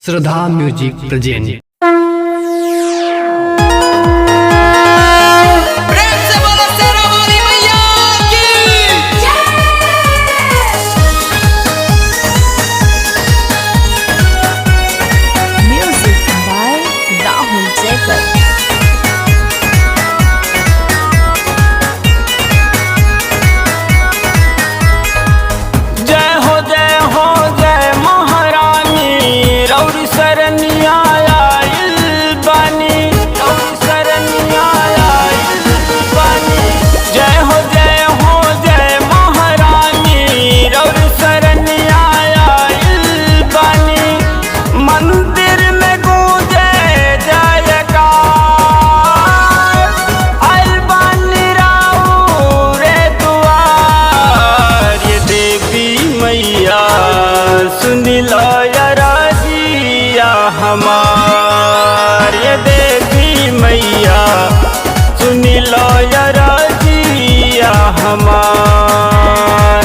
श्रद्धा music present. हमार ये देवी मैया सुन लो या रजिया हमार।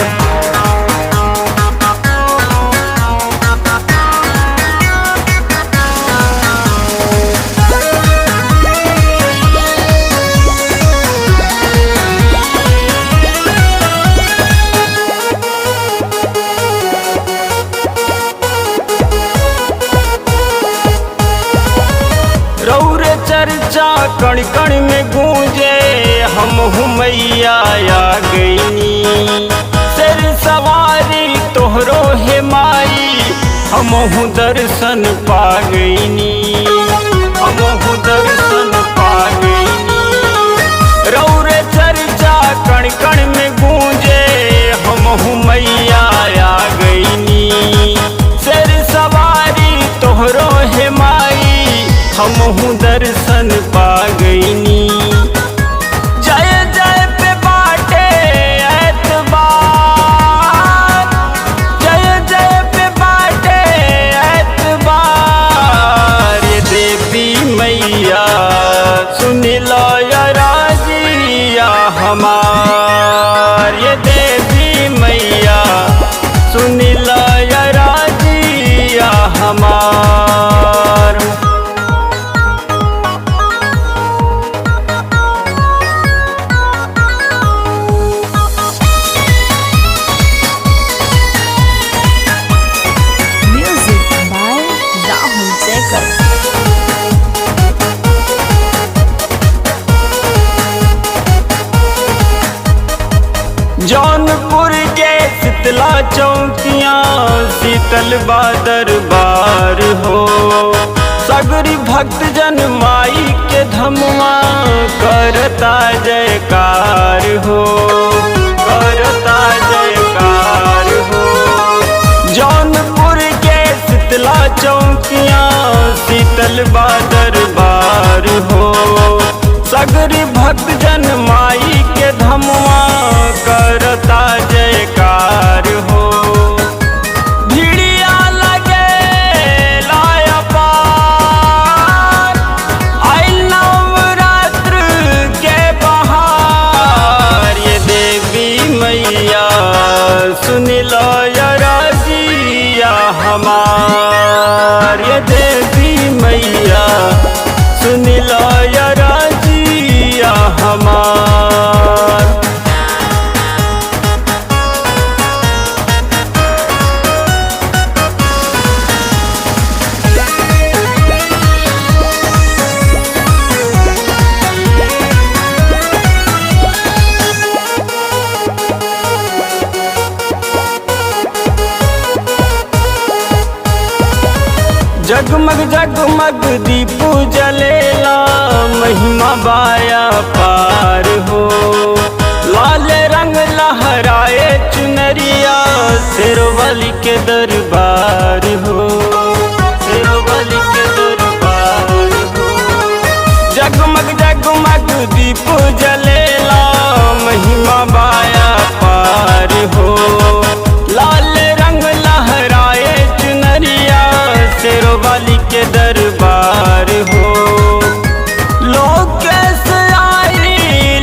रौरे चर्चा कण कण में गूंजे हम मैया आ गईनी। सिर सवारी तोहरो हे माई हम दर्शन पा गईनी, हम दर्शन पा गईनी। रौरे चर्चा कण कण में गूंजे हम मैया आ गईनी। सिर सवारी तोहरो हे माई हम दर्शन पा गईनी। जय जय पे बाटे एतबार, जय जय पे बाटे एतबार। ये देवी मैया सुन लो या रजिया हमार। ये देवी मैया सुन लो या रजिया हमार। जौनपुर के शीतला चौकियाँ शीतल दरबार हो। सगरी भक्त जन माई के धमवा करता जयकार हो, करता जयकार हो। जौनपुर के शीतला चौकियाँ शीतल दरबार हो। सगरी भक्त जन माई के धमवा करता जयकार हो। भिड़िया लगे लाया पार आई नवरात्र के बहार। ये देवी मैया सुन लो या रजिया हमार। ये देवी मैया सुन लो या रजिया हमार। जगमग जगमग दीप जलेला महिमा बाया पार हो। लाल रंग लहराए चुनरिया शेरवाली के दरबार हो, शेरवाली के दरबार हो। जगमग जगमग दीप जलेला महिमा बाया पार हो। लाल रंग लहराए चुनरिया शेरवाली के दरबार हो। लोग कैसे आई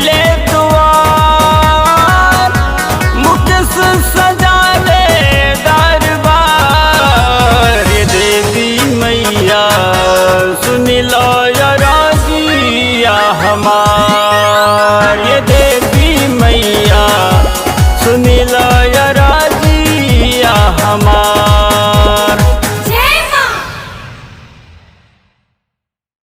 ले दुआर मुकेश सजा ले दरबार। ये लो या राजिया हमार।